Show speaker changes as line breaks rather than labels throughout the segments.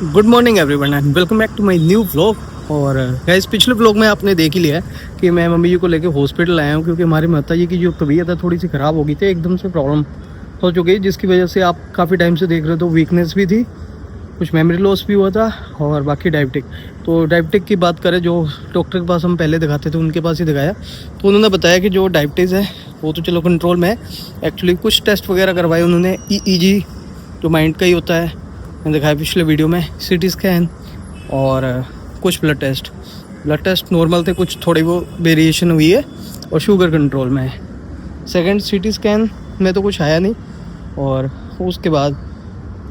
Good morning everyone and welcome back to my new vlog. और guys पिछले vlog में आपने देख ही लिया है कि मैं मम्मी जी को लेके हॉस्पिटल आया हूँ क्योंकि हमारी माता जी की जो तबीयत है थोड़ी सी ख़राब हो गई थी, एकदम से प्रॉब्लम हो चुकी है, जिसकी वजह से आप काफ़ी टाइम से देख रहे हो तो वीकनेस भी थी, कुछ मेमोरी लॉस भी हुआ था और बाकी डायबिटिक। तो डायबिटिक की बात करें, जो डॉक्टर के पास हम पहले दिखाते थे उनके पास ही दिखाया तो उन्होंने बताया कि जो डायबिटीज़ है वो तो चलो कंट्रोल में है। एक्चुअली कुछ टेस्ट वगैरह करवाए उन्होंने, EEG जो माइंड का ही होता है, मैंने दिखाया पिछले वीडियो में, CT स्कैन और कुछ ब्लड टेस्ट नॉर्मल थे, कुछ थोड़ी वो वेरिएशन हुई है और शुगर कंट्रोल में है। सेकंड CT स्कैन में तो कुछ आया नहीं और उसके बाद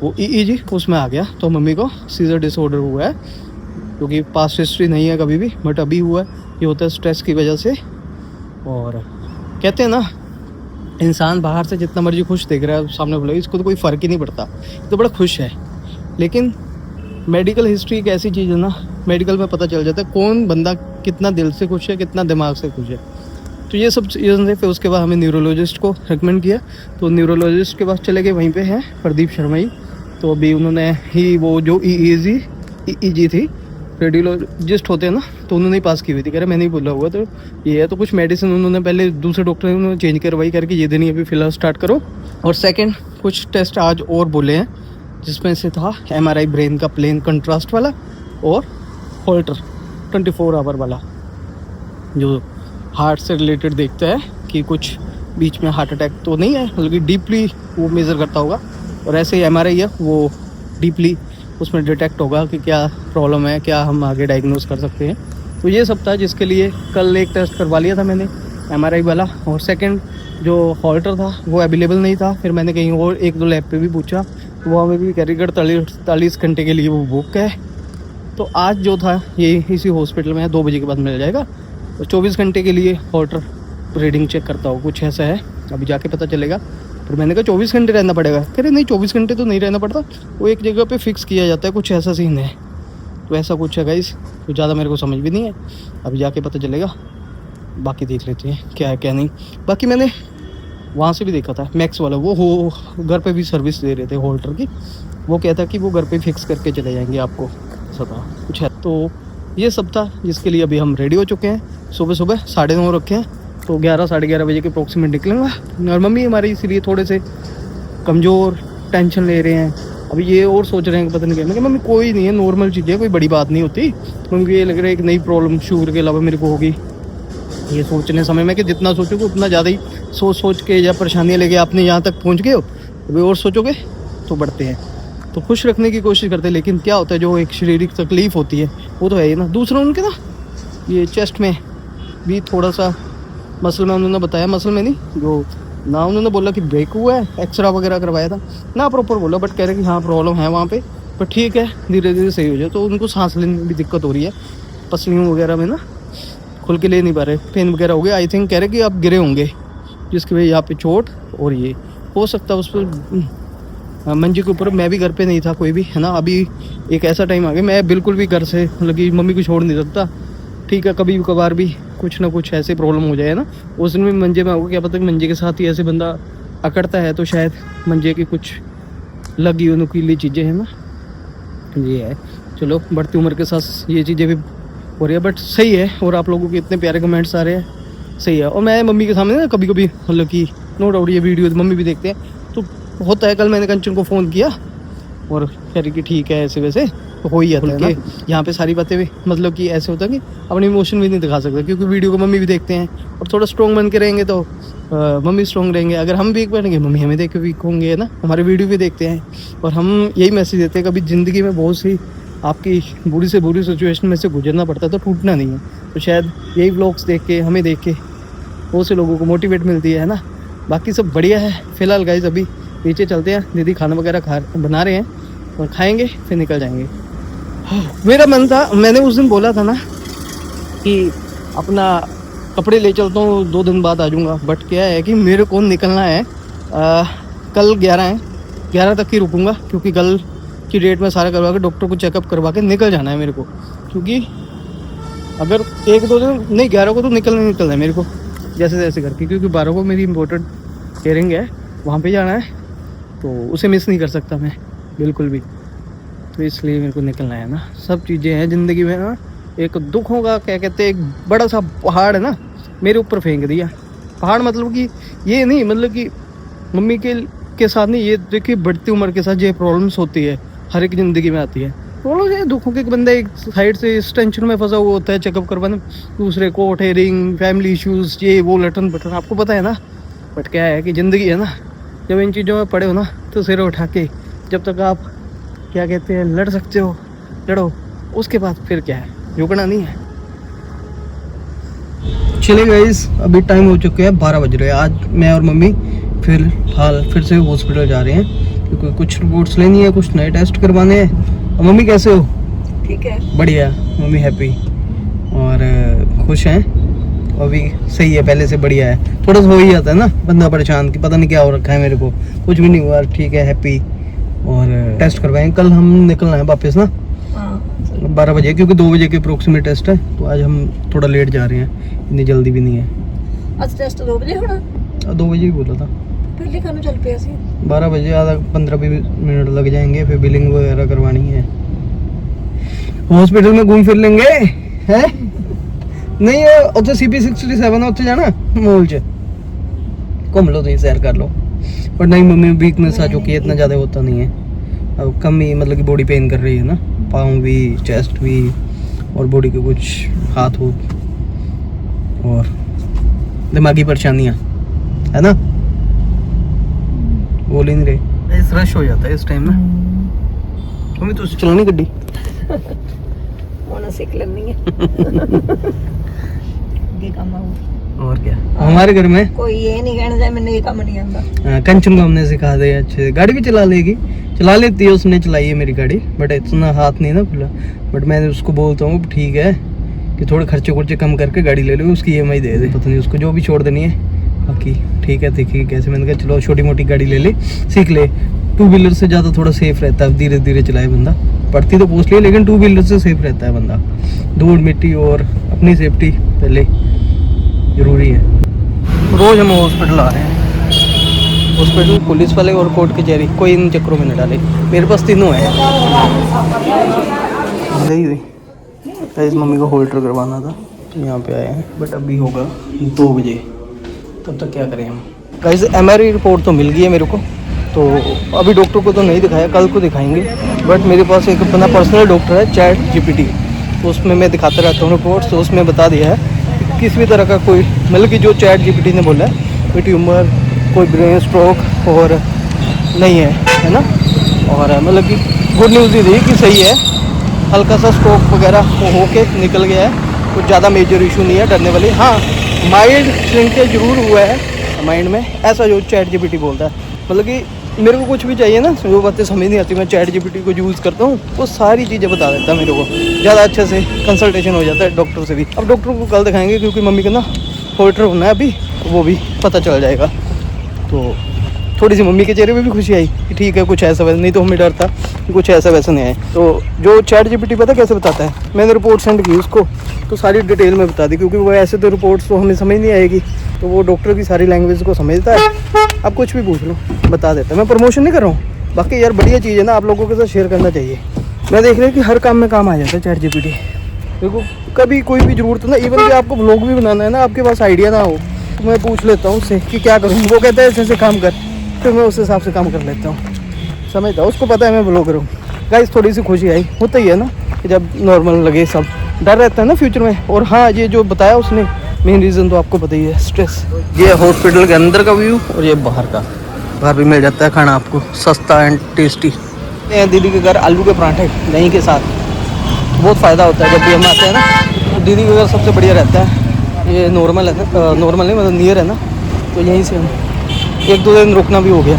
वो EEG उसमें आ गया। तो मम्मी को सीजर डिसऑर्डर हुआ है, क्योंकि पास्ट हिस्ट्री नहीं है कभी भी, बट अभी हुआ है। ये होता है स्ट्रेस की वजह से। और कहते हैं ना, इंसान बाहर से जितना मर्जी खुश देख रहा है, सामने बोले इसको तो कोई फ़र्क ही नहीं पड़ता, तो बड़ा खुश है। लेकिन मेडिकल हिस्ट्री एक ऐसी चीज़ है ना, मेडिकल में पता चल जाता है कौन बंदा कितना दिल से खुश है, कितना दिमाग से खुश है। तो ये सब चीज़ें थे। फिर उसके बाद हमें न्यूरोलॉजिस्ट को रिकमेंड किया, तो न्यूरोलॉजिस्ट के पास चले गए, वहीं पे हैं प्रदीप शर्मा ही। तो अभी उन्होंने ही वो जो EEG थी, रेडियोलॉजिस्ट होते हैं ना, तो उन्होंने ही पास की हुई थी। कह रहे मैंने ही बोला हुआ तो ये है। तो कुछ मेडिसिन उन्होंने पहले दूसरे डॉक्टर ने उन्होंने चेंज करवाई करके ये देनी अभी फ़िलहाल स्टार्ट करो। और सेकंड कुछ टेस्ट आज और बोले हैं, जिसमें से था MRI ब्रेन का प्लेन कंट्रास्ट वाला और होल्टर 24 आवर वाला, जो हार्ट से रिलेटेड देखता है कि कुछ बीच में हार्ट अटैक तो नहीं है, बल्कि डीपली वो मेज़र करता होगा। और ऐसे ही MRI है, वो डीपली उसमें डिटेक्ट होगा कि क्या प्रॉब्लम है, क्या हम आगे डायग्नोस कर सकते हैं। तो ये सब था, जिसके लिए कल एक टेस्ट करवा लिया था मैंने MRI वाला। और सेकंड जो हॉल्टर था वो अवेलेबल नहीं था, फिर मैंने कहीं और 1-2 लैब पे भी पूछा, तो वो हमें भी कह रही 48 घंटे के लिए वो बुक है। तो आज जो था ये इसी हॉस्पिटल में 2 बजे के बाद मिल जाएगा। और 24 घंटे के लिए हॉल्टर रीडिंग चेक करता हो, कुछ ऐसा है, अभी जाके पता चलेगा। फिर मैंने कहा 24 घंटे रहना पड़ेगा, कह रहे नहीं 24 घंटे तो नहीं रहना पड़ता, वो एक जगह पे फिक्स किया जाता है, कुछ ऐसा सीन है। तो ऐसा कुछ है गाइस, तो ज़्यादा मेरे को समझ भी नहीं है, अभी जाके पता चलेगा। बाकी देख लेते हैं क्या है क्या नहीं। बाकी मैंने वहाँ से भी देखा था मैक्स वाला, वो हो घर पे भी सर्विस दे रहे थे होल्डर की। वो कहता कि वो घर पे फिक्स करके चले जाएंगे आपको, सदा कुछ है। तो ये सब था, जिसके लिए अभी हम रेडी हो चुके हैं। सुबह 9:30 रखे हैं, तो 11-11:30 बजे के अप्रोक्सीमेट निकलेंगे। और मम्मी हमारी इसीलिए थोड़े से कमज़ोर, टेंशन ले रहे हैं। अभी ये और सोच रहे हैं कि पता नहीं क्या। मैं कि मम्मी कोई नहीं है, नॉर्मल चीज़ है, कोई बड़ी बात नहीं होती। मम्मी ये लग रहा है एक नई प्रॉब्लम शुगर के अलावा मेरे को होगी। ये सोचने समय में कि जितना सोचोगे उतना ज़्यादा ही सोच के या परेशानियाँ लेके आपने यहाँ तक पहुँच गए हो, अभी और सोचोगे तो बढ़ते हैं। तो खुश रखने की कोशिश करते हैं, लेकिन क्या होता है, जो एक शारीरिक तकलीफ़ होती है वो तो है ही ना। दूसरा उनके ना ये चेस्ट में भी थोड़ा सा मसल में, उन्होंने बताया मसल में नहीं, जो ना उन्होंने बोला कि ब्रेक हुआ है, एक्सरा वगैरह करवाया था ना, प्रॉपर बोला, बट कह रहे कि हाँ प्रॉब्लम है वहाँ पे, पर ठीक है धीरे धीरे सही हो जाए। तो उनको सांस लेने में भी दिक्कत हो रही है, पसलियों वगैरह में ना खुल के ले नहीं पा रहे, पेन वगैरह हो गया। आई थिंक कह रहे कि आप गिरे होंगे, जिसकी वजह यहाँ पे चोट, और ये हो सकता है उस पर मंजी के ऊपर। मैं भी घर पे नहीं था कोई भी, है ना। अभी एक ऐसा टाइम आ गया, मैं बिल्कुल भी घर से मतलब कि मम्मी को छोड़ नहीं सकता। ठीक है, कभी कभार भी कुछ ना कुछ ऐसे प्रॉब्लम हो जाए ना, उस दिन भी मंजे में होगा, क्या पता कि मंजे के साथ ही ऐसे बंदा अकड़ता है, तो शायद मंजे की कुछ लगी हुई नुकीली चीज़ें हैं ना, ये है। चलो बढ़ती उम्र के साथ ये चीज़ें भी हो रही है, बट सही है। और आप लोगों के इतने प्यारे कमेंट्स आ रहे हैं, सही है। और मैं मम्मी के सामने ना कभी कभी मतलब कि नो डाउट ये वीडियो मम्मी भी देखते हैं, तो होता है। कल मैंने कंचन को फ़ोन किया और कह रही कि ठीक है, ऐसे वैसे तो हो ही जाता है ना। यहाँ पे सारी बातें भी मतलब कि ऐसे होता है कि अपनी इमोशन भी नहीं दिखा सकते, क्योंकि वीडियो को मम्मी भी देखते हैं। और थोड़ा स्ट्रॉन्ग बन के रहेंगे तो मम्मी स्ट्रॉन्ग रहेंगे। अगर हम वीक बनेंगे, मम्मी हमें देख के वीक होंगे, है ना। हमारे वीडियो भी देखते हैं और हम यही मैसेज देते हैं, कभी ज़िंदगी में बहुत सी आपकी बुरी से बुरी सिचुएशन में से गुजरना पड़ता है, तो टूटना नहीं है। तो शायद यही व्लॉग्स देख के, हमें देख के बहुत से लोगों को मोटिवेट मिलती है ना। बाकी सब बढ़िया है। फिलहाल गाइस अभी नीचे चलते हैं, दीदी खाना वगैरह बना रहे हैं और खाएंगे, फिर निकल जाएंगे। मेरा मन था, मैंने उस दिन बोला था ना कि अपना कपड़े ले चलता हूँ, 2 दिन बाद आ जाऊँगा। बट क्या है कि मेरे को निकलना है, कल 11 है, 11 तक ही रुकूँगा, क्योंकि कल की डेट में सारा करवा के डॉक्टर को चेकअप करवा के निकल जाना है मेरे को। क्योंकि अगर 1-2 दिन नहीं, 11 को तो निकलना है मेरे को, जैसे तैसे करके, क्योंकि 12 को मेरी इंपॉर्टेंट हियरिंग है, वहाँ पे जाना है, तो उसे मिस नहीं कर सकता मैं बिल्कुल भी। तो इसलिए मेरे को निकलना है ना। सब चीज़ें हैं ज़िंदगी में ना, एक दुखों का क्या कहते हैं, एक बड़ा सा पहाड़ है ना मेरे ऊपर फेंक दिया। पहाड़ मतलब कि ये नहीं, मतलब कि मम्मी के साथ नहीं, ये देखिए बढ़ती उम्र के साथ ये प्रॉब्लम्स होती है, हर एक ज़िंदगी में आती है प्रॉब्लम। ये दुखों के बंदा एक साइड से इस टेंशन में फंसा हुआ होता है, चेकअप करवाने, दूसरे कोर्ट हेयरिंग, फैमिली इश्यूज़, ये वो लटन पटन, आपको पता है ना। बट क्या है कि ज़िंदगी है ना, जब इन चीज़ों में पड़े हो ना तो सिर उठा के जब तक आप क्या कहते हैं लड़ सकते हो लड़ो, उसके बाद फिर क्या है, रुकना नहीं है। चले गाइस, अभी टाइम हो चुके हैं 12 बज रहे हैं। आज मैं और मम्मी फिलहाल फिर से हॉस्पिटल जा रहे हैं क्योंकि कुछ रिपोर्ट्स लेनी है, कुछ नए टेस्ट करवाने हैं। मम्मी कैसे हो?
ठीक है,
बढ़िया। मम्मी हैप्पी और खुश हैं, अभी सही है, पहले से बढ़िया है। थोड़ा सा हो ही जाता है ना बंदा परेशान कि पता नहीं क्या हो रखा है मेरे को, कुछ भी नहीं हुआ, ठीक है, हैप्पी। और टेस्ट करवाएं, कल हम निकलना है वापस ना 12 बजे, क्योंकि 2 बजे के अप्रोक्सीमेट टेस्ट है। तो आज हम थोड़ा लेट जा रहे हैं, इतनी जल्दी भी नहीं है।
आज टेस्ट 2 बजे होना?
2 बजे ही बोला था।
पहले खाना चल पे सी
12 बजे, आधा 15-20 मिनट लग जाएंगे, फिर बिलिंग वगैरह करवानी है। हॉस्पिटल में घूम फिर लेंगे हैं? नहीं उत्थे CP67 है, उत्थे जाना मॉल च घूम लो, तुम सैर कर लो। पर नहीं, मम्मी वीकनेस आ चुकी है, इतना ज़्यादा होता नहीं है अब, कम ही मतलब कि बॉडी पेन कर रही है ना, पाँव भी, चेस्ट भी, और बॉडी के कुछ हाथ हो और दिमागी परेशानियाँ है ना, बोल ही नहीं रहे। इस रश हो जाता है इस टाइम में। मम्मी तो चलानी गड्डी
होना सीख लेनी है। ये काम आऊ
और क्या, हमारे घर में
कोई ये नहीं कहना चाहिए मैंने ये काम नहीं आता।
कंचन को हमने सिखा दे, अच्छे गाड़ी भी चला लेगी, चला लेती है, उसने चलाई है मेरी गाड़ी, बट इतना हाथ नहीं ना खुला। बट मैंने उसको बोलता हूँ ठीक है कि थोड़े खर्चे खुर्चे कम करके गाड़ी ले लो, उसकी EMI दे दे, पता नहीं उसको जो भी छोड़ देनी है, बाकी ठीक है देखिए कैसे। मैंने कहा चलो छोटी मोटी गाड़ी ले ले, सीख ले, 2 व्हीलर से ज़्यादा थोड़ा सेफ रहता है, धीरे धीरे चलाए बंदा, पड़ती तो पोस्ट ले, लेकिन 2 व्हीलर से सेफ रहता है बंदा। धूल मिट्टी और अपनी सेफ्टी पहले जरूरी है। रोज हम हॉस्पिटल आ रहे हैं, हॉस्पिटल, पुलिस वाले और कोर्ट कचहरी, कोई इन चक्करों में न डाले। मेरे पास तीनों है। गई हुई इस मम्मी को होल्डर करवाना था, यहाँ पे आए हैं, बट अभी होगा 2 बजे, तब तक क्या करें हम। गाइस MRI रिपोर्ट तो मिल गई है मेरे को, तो अभी डॉक्टर को तो नहीं दिखाया, कल को दिखाएंगे। बट मेरे पास एक अपना पर्सनल डॉक्टर है, ChatGPT, तो उसमें मैं दिखाता रहता हूँ रिपोर्ट्स, तो उसमें बता दिया है कि किसी भी तरह का कोई, मतलब कि जो ChatGPT ने बोला है, कोई ट्यूमर, कोई ब्रेन स्ट्रोक और नहीं है ना। और मतलब कि गुड न्यूज़ ये थी कि सही है, हल्का सा स्ट्रोक वगैरह हो के निकल गया है, कुछ ज़्यादा मेजर इशू नहीं है डरने वाली। हाँ, माइल्ड श्रिंकेज जरूर हुआ है माइंड में, ऐसा जो ChatGPT बोलता है। मतलब कि मेरे को कुछ भी चाहिए ना, जो बातें समझ नहीं आती, मैं ChatGPT को यूज़ करता हूँ, वो सारी चीज़ें बता देता है मेरे को, ज़्यादा अच्छे से कंसल्टेशन हो जाता है डॉक्टर से भी। अब डॉक्टर को कल दिखाएंगे क्योंकि मम्मी का ना होल्डर होना है अभी, तो वो भी पता चल जाएगा। तो थोड़ी सी मम्मी के चेहरे पे भी खुशी आई कि ठीक है, कुछ ऐसा वैसा नहीं, तो हमें डर था कि कुछ ऐसा वैसा नहीं है। तो जो ChatGPT पता कैसे बताता है, मैंने रिपोर्ट सेंड की उसको, तो सारी डिटेल में बता दी, क्योंकि वो ऐसे तो रिपोर्ट्स तो हमें समझ नहीं आएगी, तो वो डॉक्टर की सारी लैंग्वेज को समझता है। आप कुछ भी पूछ लो, बता देता है। मैं प्रमोशन नहीं कर रहा हूँ, बाकी यार बढ़िया चीज़ है ना, आप लोगों के साथ शेयर करना चाहिए। मैं देख रहा हूँ कि हर काम में काम आ जाता है ChatGPT। देखो कभी कोई भी ज़रूरत ना, इवन कि आपको ब्लॉग भी बनाना है ना, आपके पास आइडिया ना हो, तो मैं पूछ लेता हूँ उससे कि क्या करूँ, वो कहता है ऐसे ऐसे काम कर, फिर मैं उस हिसाब से काम कर लेता हूँ, समझता हूँ, उसको पता है मैं ब्लॉगर हूँ। गाइस थोड़ी सी खुशी आई, होता ही है ना कि जब नॉर्मल लगे, सब डर रहता है ना फ्यूचर में। और हाँ, ये जो बताया उसने मेन रीज़न तो आपको पता ही है, स्ट्रेस। ये हॉस्पिटल के अंदर का व्यू और ये बाहर का, बाहर भी मिल जाता है खाना आपको सस्ता एंड टेस्टी। दीदी के घर आलू के पराठे दही के साथ बहुत फ़ायदा होता है जब भी हम आते हैं ना, तो दीदी के घर सबसे बढ़िया रहता है। ये नॉर्मल है ना, नॉर्मल नहीं मतलब नियर है ना, तो यहीं से हम 1-2 दिन रुकना भी हो गया।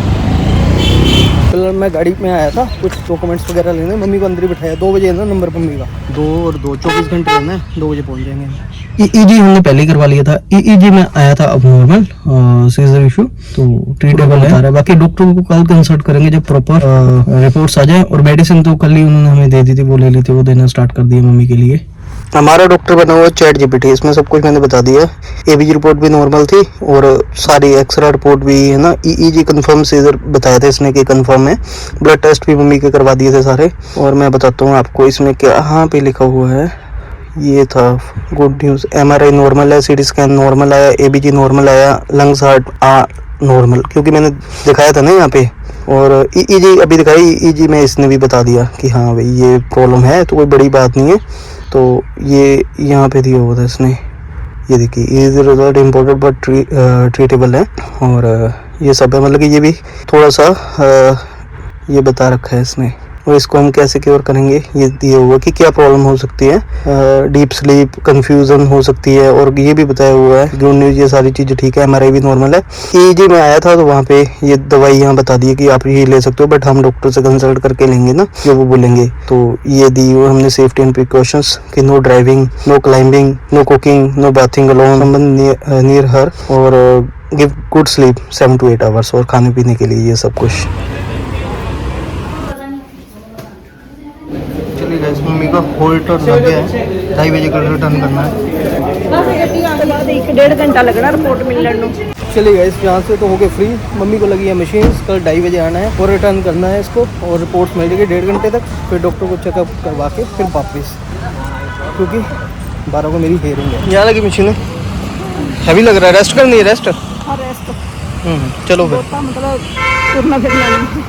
फिलहाल मैं गाड़ी में आया था कुछ डॉक्यूमेंट्स वगैरह लेने, मम्मी को अंदर ही बिठाया। 2 बजे है ना नंबर मम्मी का, 2 और 2 24 घंटे रहना है, 2 बजे पहुंच जाएंगे। EEG हमने पहले ही करवा लिया था, EEG में आया था अब नॉर्मल, सीजर इशू तो ट्रीटेबल बता रहा है। बाकी डॉक्टर को कल कंसल्ट करेंगे जब प्रॉपर रिपोर्ट्स आ जाए। और मेडिसिन तो कल ही उन्होंने हमें दे दी थी, वो ले ली थी, वो देना स्टार्ट कर दिया मम्मी के लिए। हमारा डॉक्टर बना हुआ चैट जीपीटी, इसमें सब कुछ मैंने बता दिया। एबीजी रिपोर्ट भी नॉर्मल थी और सारी एक्सरे रिपोर्ट भी है ना, ईईजी कंफर्म से इधर बताया था इसने कि कंफर्म है। ब्लड टेस्ट भी मम्मी के करवा दिए थे सारे। और मैं बताता हूँ आपको इसमें क्या पे लिखा हुआ है। ये था गुड न्यूज़, एमआरआई नॉर्मल है, सीटी स्कैन नॉर्मल आया, एबीजी नॉर्मल आया, लंग्स हार्ट नॉर्मल, क्योंकि मैंने दिखाया था ना यहाँ पे। और ईईजी अभी दिखाई, ईईजी में इसने भी बता दिया कि हाँ भाई ये प्रॉब्लम है, तो कोई बड़ी बात नहीं है। तो ये यहाँ पे दिया हुआ था इसने, ये देखिए, is result imported but treatable है। और ये सब है, मतलब कि ये भी थोड़ा सा ये बता रखा है इसने। और इसको हम कैसे क्योर करेंगे ये दिया हुआ कि क्या प्रॉब्लम हो सकती है, डीप स्लीप, कंफ्यूजन हो सकती है। और ये भी बताया हुआ है गुड न्यूज़, ये सारी चीज़ें ठीक है, एमआरआई भी नॉर्मल है। ईईजी में आया था तो वहाँ पे ये दवाई यहाँ बता दी है कि आप ये ले सकते हो, बट हम डॉक्टर से कंसल्ट करके लेंगे ना जो वो बोलेंगे। तो ये दी हुई हमने सेफ्टी एंड प्रिकॉशंस कि no driving, no climbing, no cooking, no bathing alone near her, और give good sleep 7 to 8 hours, और खाने पीने के लिए ये सब कुछ। चलिए गाइस, मम्मी का होल्ड टर्न लग गया है, 2:30 बजे कल रिटर्न करना है।
एक डेढ़ घंटा लगना रिपोर्ट मिलने ਨੂੰ।
चलिए गाइस, यहाँ से तो हो गए फ्री। मम्मी को लगी है मशीन, कल 2:30 बजे आना है और रिटर्न करना है इसको, और रिपोर्ट्स मिलेगी 1.5 घंटे तक। फिर डॉक्टर को चेकअप करवा के फिर वापस, क्योंकि 12 को मेरी हेयरिंग है। यहाँ लगी मशीन, हैवी लग रहा है, रेस्ट करनी है, रेस्ट।
हाँ रेस्ट
चलो फिर,
मतलब तुरना फिरना नहीं।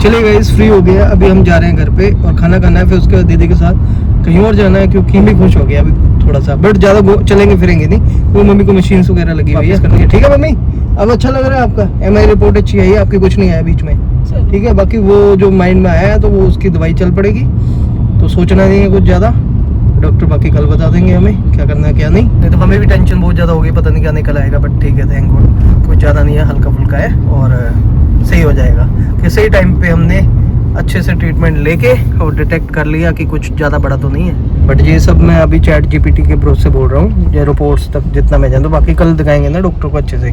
चलिए गाइस, फ्री हो गया। अभी हम जा रहे हैं घर पे और खाना खाना है, फिर उसके बाद दीदी के साथ कहीं और जाना है, क्योंकि भी खुश हो गया अभी थोड़ा सा, बट ज़्यादा चलेंगे फिरेंगे नहीं। वो मम्मी को मशीन्स वगैरह लगी हुई है, ठीक है मम्मी? अब अच्छा लग रहा है आपका? एमआई रिपोर्ट अच्छी आई है आपकी, कुछ नहीं आया बीच में, ठीक है? बाकी वो जो माइंड में आया है तो वो उसकी दवाई चल पड़ेगी, तो सोचना नहीं है कुछ ज़्यादा। डॉक्टर बाकी कल बता देंगे हमें क्या करना है क्या नहीं तो हमें भी टेंशन बहुत ज़्यादा होगी, पता नहीं क्या निकल आएगा। बट ठीक है, थैंक गॉड कुछ ज़्यादा नहीं है, हल्का फुल्का है और सही हो जाएगा। कि सही टाइम पे हमने अच्छे से ट्रीटमेंट लेके और डिटेक्ट कर लिया कि कुछ ज़्यादा बड़ा तो नहीं है। बट ये सब मैं अभी चैट जीपीटी के भरोसे बोल रहा हूँ, ये रिपोर्ट्स तक जितना मैं जानता हूँ। बाकी कल दिखाएंगे ना डॉक्टर को अच्छे से।